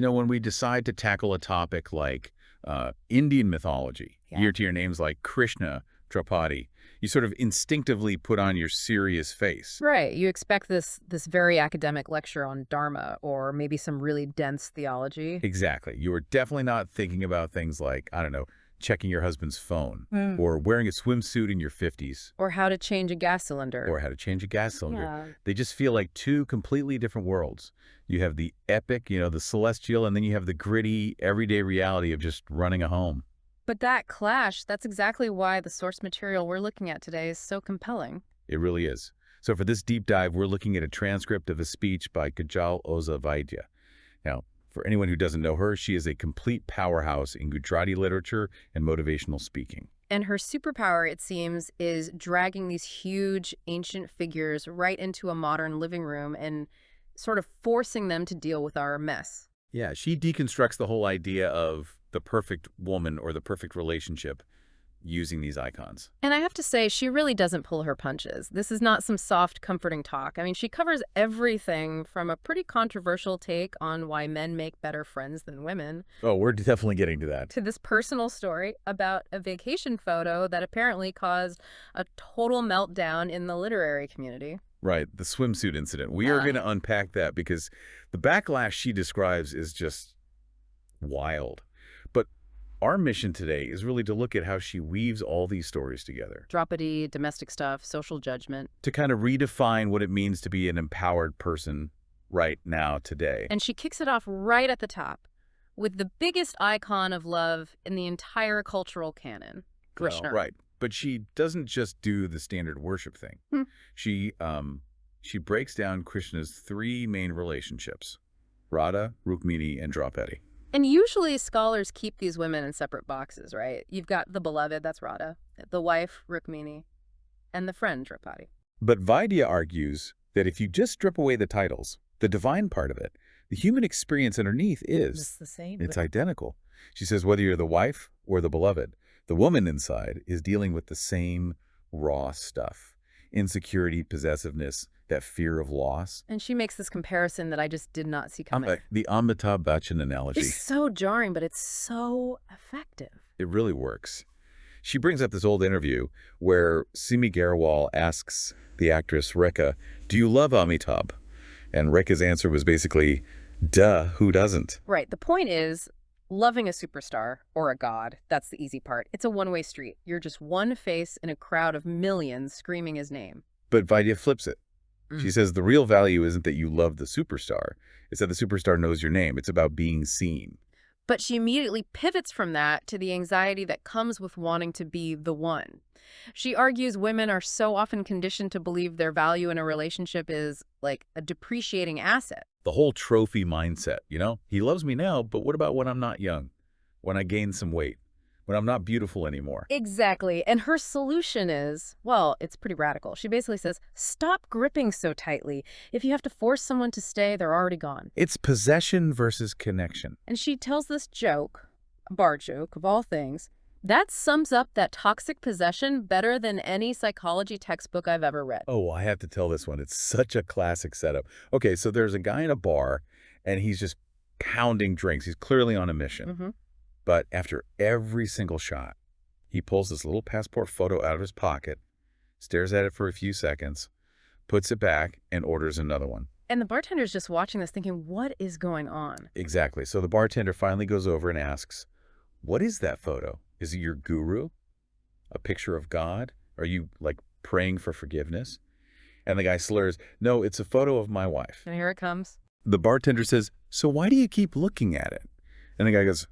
When we decide to tackle a topic like Indian mythology, Yeah. you hear to your names like Krishna, Draupadi, you sort of instinctively put on your serious face. Right. You expect this very academic lecture on Dharma or maybe some really dense theology. Exactly. You are definitely not thinking about things like, I don't know, checking your husband's phone or wearing a swimsuit in your 50s Or how to change a gas cylinder. or how to change a gas cylinder. Yeah. They just feel like two completely different worlds. You have the epic, the celestial, and then you have the gritty, everyday reality of just running a home. But that clash, that's exactly why the source material we're looking at today is so compelling. It really is. So for this deep dive, we're looking at a transcript of a speech by Kajal Oza Vaidya. Now, for anyone who doesn't know her, she is a complete powerhouse in Gujarati literature and motivational speaking. And her superpower, it seems, is dragging these huge ancient figures right into a modern living room and sort of forcing them to deal with our mess. Yeah, she deconstructs the whole idea of the perfect woman or the perfect relationship using these icons. And I have to say, she really doesn't pull her punches. This is not some soft, comforting talk. I mean, she covers everything from a pretty controversial take on why men make better friends than women Oh, we're definitely getting to that. to this personal story about a vacation photo that apparently caused a total meltdown in the literary community. Right, the swimsuit incident. We are going to unpack that because the backlash she describes is just wild. But our mission today is really to look at how she weaves all these stories together Draupadi, domestic stuff, social judgment. to kind of redefine what it means to be an empowered person right now, today. And she kicks it off right at the top with the biggest icon of love in the entire cultural canon, Krishna. Right, but she doesn't just do the standard worship thing. She breaks down Krishna's three main relationships: Radha, Rukmini, and Draupadi. And usually scholars keep these women in separate boxes, right? You've got the beloved, that's Radha, the wife, Rukmini, and the friend, Draupadi. But Vaidya argues that if you just strip away the titles, the divine part of it, the human experience underneath is the same. it's identical. She says whether you're the wife or the beloved, the woman inside is dealing with the same raw stuff: insecurity, possessiveness, that fear of loss. And she makes this comparison that I just did not see coming. The Amitabh Bachchan analogy. It's so jarring, but it's so effective. It really works. She brings up this old interview where Simi Garewal asks the actress Rekha, "Do you love Amitabh?" And Rekha's answer was basically, "Duh, who doesn't?" Right. The point is, loving a superstar or a god, that's the easy part. It's a one-way street. You're just one face in a crowd of millions screaming his name. But Vaidya flips it. She says the real value isn't that you love the superstar. It's that the superstar knows your name. It's about being seen. But she immediately pivots from that to the anxiety that comes with wanting to be the one. She argues women are so often conditioned to believe their value in a relationship is like a depreciating asset. The whole trophy mindset, He loves me now, but what about when I'm not young? When I gain some weight? When I'm not beautiful anymore? Exactly. And her solution is, well, it's pretty radical. She basically says, stop gripping so tightly. If you have to force someone to stay, they're already gone. It's possession versus connection. And she tells this joke, a bar joke of all things, that sums up that toxic possession better than any psychology textbook I've ever read. Oh, I have to tell this one. It's such a classic setup. Okay, so there's a guy in a bar, and he's just pounding drinks. He's clearly on a mission. But after every single shot, he pulls this little passport photo out of his pocket, stares at it for a few seconds, puts it back, and orders another one. And the bartender's just watching this thinking, what is going on? Exactly. So the bartender finally goes over and asks, "What is that photo? Is it your guru? A picture of God? Are you, praying for forgiveness?" And the guy slurs, "No, it's a photo of my wife." And here it comes. The bartender says, "So why do you keep looking at it?" And the guy goes,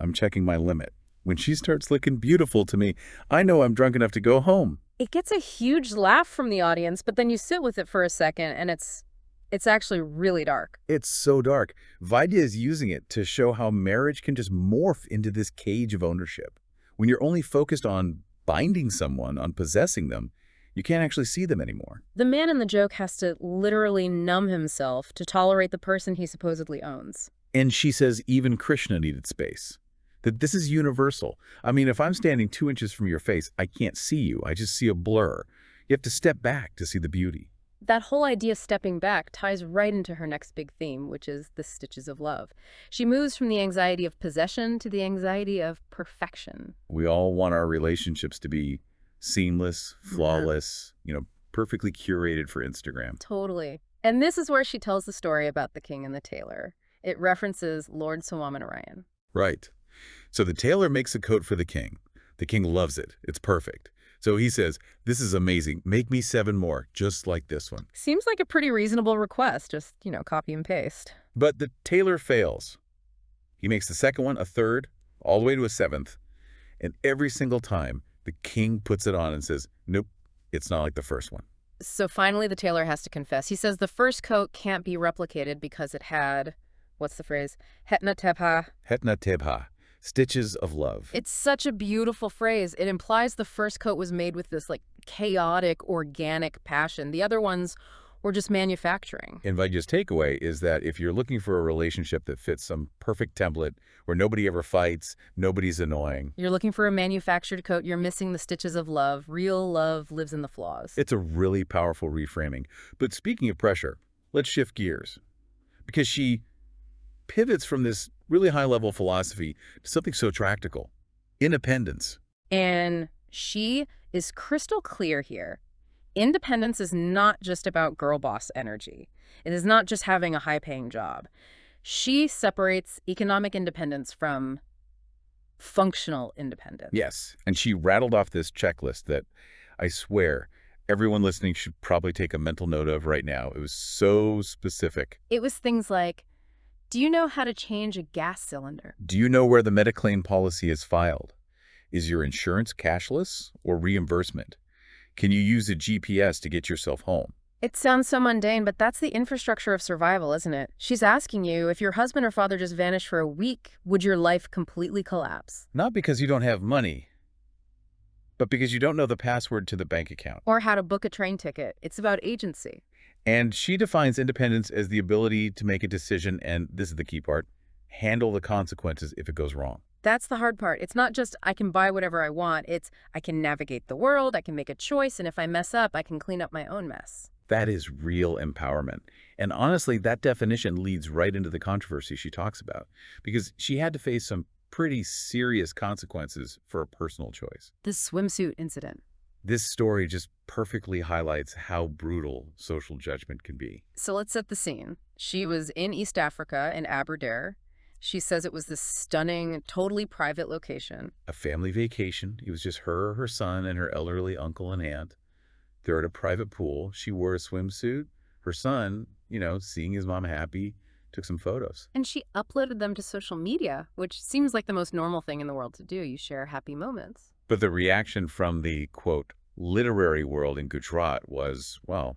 "I'm checking my limit. When she starts looking beautiful to me, I know I'm drunk enough to go home." It gets a huge laugh from the audience, but then you sit with it for a second, and it's actually really dark. It's so dark. Vaidya is using it to show how marriage can just morph into this cage of ownership. When you're only focused on binding someone, on possessing them, you can't actually see them anymore. The man in the joke has to literally numb himself to tolerate the person he supposedly owns. And she says even Krishna needed space. That this is universal. I mean, if I'm standing 2 inches from your face, I can't see you. I just see a blur. You have to step back to see the beauty. That whole idea of stepping back ties right into her next big theme, which is the stitches of love. She moves from the anxiety of possession to the anxiety of perfection. We all want our relationships to be seamless, Yeah. flawless, perfectly curated for Instagram. Totally. And this is where she tells the story about the king and the tailor. It references Lord Swaminarayan. Right. So the tailor makes a coat for the king. The king loves it. It's perfect. So he says, "This is amazing. Make me 7 more, just like this one." Seems like a pretty reasonable request, just, copy and paste. But the tailor fails. He makes the second one, a third, all the way to a 7th. And every single time, the king puts it on and says, "Nope, it's not like the first one." So finally the tailor has to confess. He says the first coat can't be replicated because it had, what's the phrase? Hetna tebha. Hetna tebha, stitches of love. It's such a beautiful phrase. It implies the first coat was made with this chaotic, organic passion. The other ones were just manufacturing. And Vaidya's takeaway is that if you're looking for a relationship that fits some perfect template where nobody ever fights, nobody's annoying, You're looking for a manufactured coat, you're missing the stitches of love. Real love lives in the flaws. it's a really powerful reframing. But speaking of pressure, let's shift gears. Because she pivots from this really high-level philosophy to something so practical. Independence. And she is crystal clear here. Independence is not just about girl boss energy. It is not just having a high-paying job. She separates economic independence from functional independence. Yes, and she rattled off this checklist that I swear everyone listening should probably take a mental note of right now. It was so specific. It was things like, do you know how to change a gas cylinder? Do you know where the Mediclaim policy is filed? Is your insurance cashless or reimbursement? Can you use a GPS to get yourself home? It sounds so mundane, but that's the infrastructure of survival, isn't it? She's asking you, if your husband or father just vanished for a week, would your life completely collapse? Not because you don't have money, but because you don't know the password to the bank account. Or how to book a train ticket. It's about agency. And she defines independence as the ability to make a decision and, this is the key part, handle the consequences if it goes wrong. That's the hard part. It's not just I can buy whatever I want. It's I can navigate the world, I can make a choice, and if I mess up, I can clean up my own mess. That is real empowerment. And honestly, that definition leads right into the controversy she talks about, because she had to face some pretty serious consequences for a personal choice. The swimsuit incident. This story just perfectly highlights how brutal social judgment can be. So let's set the scene. She was in East Africa, in Aberdare. She says it was this stunning, totally private location. A family vacation. It was just her, her son, and her elderly uncle and aunt. They're at a private pool. She wore a swimsuit. Her son, seeing his mom happy, took some photos. And she uploaded them to social media, which seems like the most normal thing in the world to do. You share happy moments. But the reaction from the, quote, literary world in Gujarat was, well,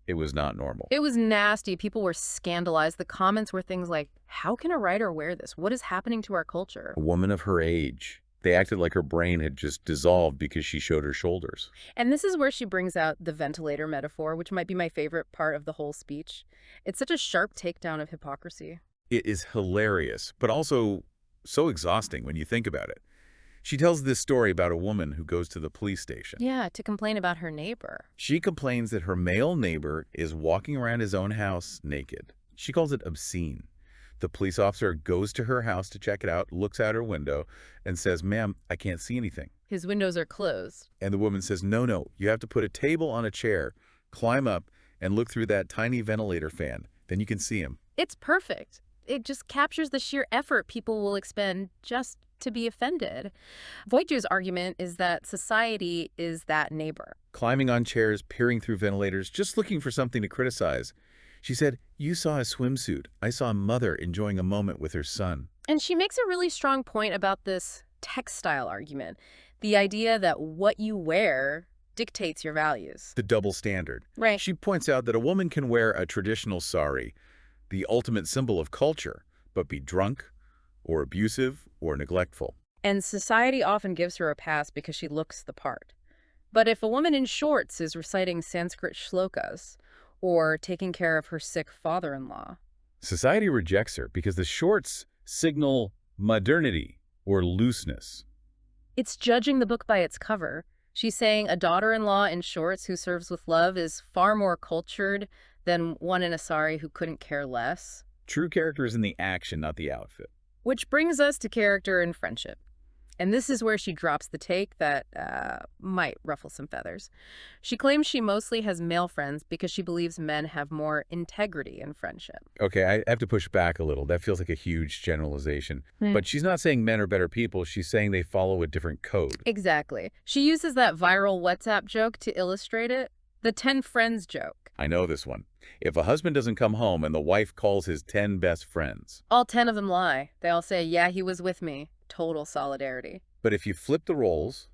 it was not normal. It was nasty. People were scandalized. The comments were things like, how can a writer wear this? What is happening to our culture? A woman of her age. They acted like her brain had just dissolved because she showed her shoulders. And this is where she brings out the ventilator metaphor, which might be my favorite part of the whole speech. It's such a sharp takedown of hypocrisy. It is hilarious, but also so exhausting when you think about it. She tells this story about a woman who goes to the police station. Yeah, to complain about her neighbor. She complains that her male neighbor is walking around his own house naked. She calls it obscene. The police officer goes to her house to check it out, looks out her window, and says, "Ma'am, I can't see anything." His windows are closed. And the woman says, "No, you have to put a table on a chair, climb up, and look through that tiny ventilator fan. Then you can see him." It's perfect. It just captures the sheer effort people will expend just to be offended. Voitu's argument is that society is that neighbor. Climbing on chairs, peering through ventilators, just looking for something to criticize. She said, "You saw a swimsuit. I saw a mother enjoying a moment with her son." And she makes a really strong point about this textile argument. The idea that what you wear dictates your values. The double standard. Right. She points out that a woman can wear a traditional sari, the ultimate symbol of culture, but be drunk or abusive or neglectful. And society often gives her a pass because she looks the part. But if a woman in shorts is reciting Sanskrit shlokas or taking care of her sick father-in-law, Society rejects her because the shorts signal modernity or looseness. it's judging the book by its cover. She's saying a daughter-in-law in shorts who serves with love is far more cultured than one in a sari who couldn't care less. True character is in the action, not the outfit. Which brings us to character and friendship. And this is where she drops the take that might ruffle some feathers. She claims she mostly has male friends because she believes men have more integrity in friendship. Okay, I have to push back a little. That feels like a huge generalization. But she's not saying men are better people. She's saying they follow a different code. Exactly. She uses that viral WhatsApp joke to illustrate it. The 10 friends joke. I know this one. If a husband doesn't come home and the wife calls his 10 best friends. All 10 of them lie. They all say, yeah, he was with me. Total solidarity. But if you flip the roles,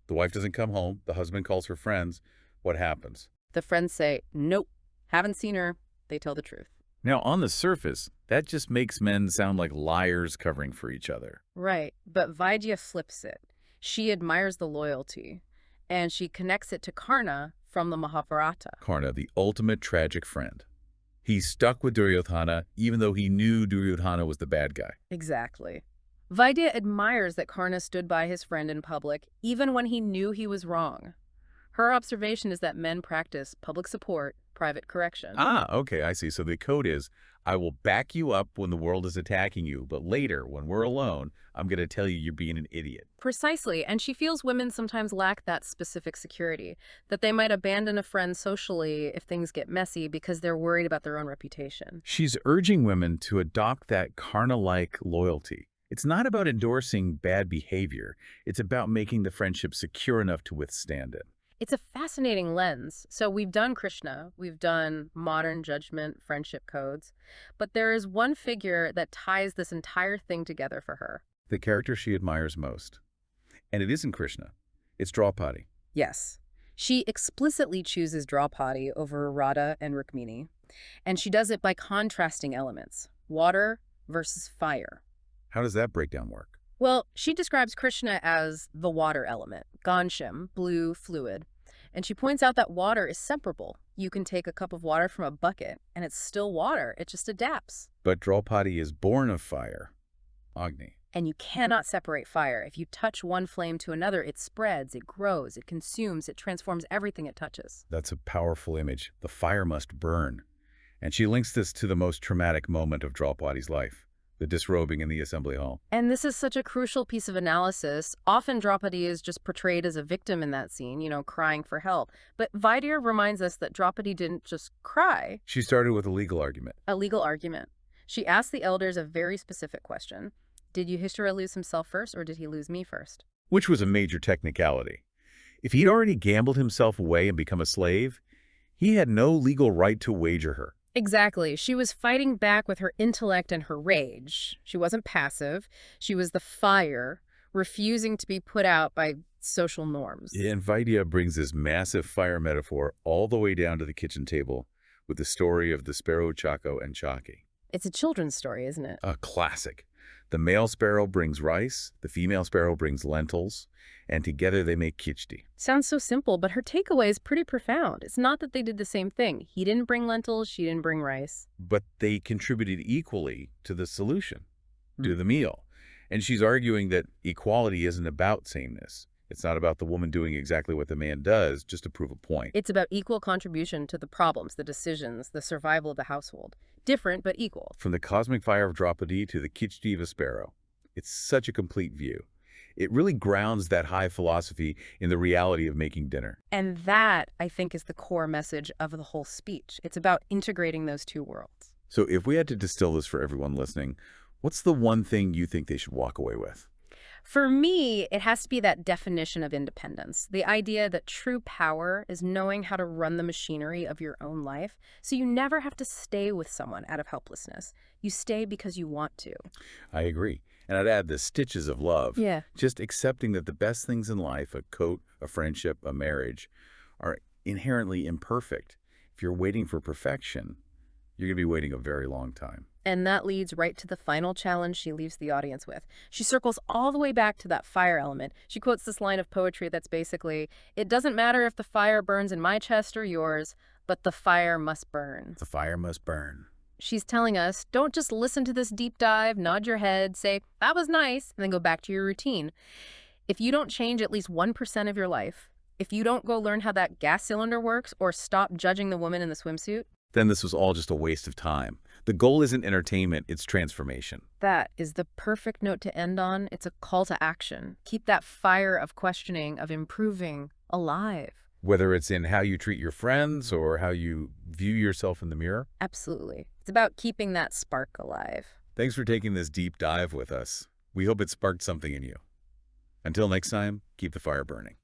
the wife doesn't come home, the husband calls her friends, what happens? The friends say, nope, haven't seen her. They tell the truth. Now, on the surface, that just makes men sound like liars covering for each other. Right, but Vaidya flips it. She admires the loyalty, and she connects it to Karna from the Mahabharata. Karna, the ultimate tragic friend. He stuck with Duryodhana even though he knew Duryodhana was the bad guy. Exactly. Vaidya admires that Karna stood by his friend in public, even when he knew he was wrong. Her observation is that men practice public support, private correction. Ah, okay, I see. So the code is, I will back you up when the world is attacking you, but later, when we're alone, I'm going to tell you you're being an idiot. Precisely, and she feels women sometimes lack that specific security, that they might abandon a friend socially if things get messy because they're worried about their own reputation. She's urging women to adopt that Karna-like loyalty. It's not about endorsing bad behavior. It's about making the friendship secure enough to withstand it. It's a fascinating lens. So we've done Krishna, we've done modern judgment, friendship codes, but there is one figure that ties this entire thing together for her. The character she admires most. And it isn't Krishna. It's Draupadi. Yes. She explicitly chooses Draupadi over Radha and Rukmini, and she does it by contrasting elements, water versus fire. How does that breakdown work? Well, she describes Krishna as the water element, Gansham, blue fluid, and she points out that water is separable. You can take a cup of water from a bucket, and it's still water. It just adapts. But Draupadi is born of fire, Agni. And you cannot separate fire. If you touch one flame to another, it spreads, it grows, it consumes, it transforms everything it touches. That's a powerful image. The fire must burn. And she links this to the most traumatic moment of Draupadi's life, the disrobing in the assembly hall. And this is such a crucial piece of analysis. Often Draupadi is just portrayed as a victim in that scene, crying for help. But Vaidya reminds us that Draupadi didn't just cry. She started with a legal argument. A legal argument. She asked the elders a very specific question. Did Yudhishthira lose himself first, or did he lose me first? Which was a major technicality. If he'd already gambled himself away and become a slave, he had no legal right to wager her. Exactly. She was fighting back with her intellect and her rage. She wasn't passive. She was the fire, refusing to be put out by social norms. And Vaidya brings this massive fire metaphor all the way down to the kitchen table with the story of the sparrow Chaco and Chaki. It's a children's story, isn't it? A classic. The male sparrow brings rice, the female sparrow brings lentils, and together they make khichdi. Sounds so simple, but her takeaway is pretty profound. It's not that they did the same thing. He didn't bring lentils, she didn't bring rice. But they contributed equally to the solution, to the meal. And she's arguing that equality isn't about sameness. It's not about the woman doing exactly what the man does just to prove a point. It's about equal contribution to the problems, the decisions, the survival of the household. Different, but equal. From the cosmic fire of Draupadi to the khichdi of a sparrow. It's such a complete view. It really grounds that high philosophy in the reality of making dinner. And that, I think, is the core message of the whole speech. It's about integrating those two worlds. So if we had to distill this for everyone listening, what's the one thing you think they should walk away with? For me, it has to be that definition of independence, the idea that true power is knowing how to run the machinery of your own life, so you never have to stay with someone out of helplessness. You stay because you want to. I agree. And I'd add the stitches of love. Yeah. Just accepting that the best things in life, a coat, a friendship, a marriage, are inherently imperfect. If you're waiting for perfection, you're going to be waiting a very long time. And that leads right to the final challenge she leaves the audience with. She circles all the way back to that fire element. She quotes this line of poetry that's basically, "It doesn't matter if the fire burns in my chest or yours, but the fire must burn." The fire must burn. She's telling us, don't just listen to this deep dive, nod your head, say, that was nice, and then go back to your routine. If you don't change at least 1% of your life, if you don't go learn how that gas cylinder works or stop judging the woman in the swimsuit, Then this was all just a waste of time. The goal isn't entertainment, it's transformation. that is the perfect note to end on. It's a call to action. Keep that fire of questioning, of improving, alive. Whether it's in how you treat your friends or how you view yourself in the mirror. Absolutely. It's about keeping that spark alive. Thanks for taking this deep dive with us. We hope it sparked something in you. Until next time, keep the fire burning.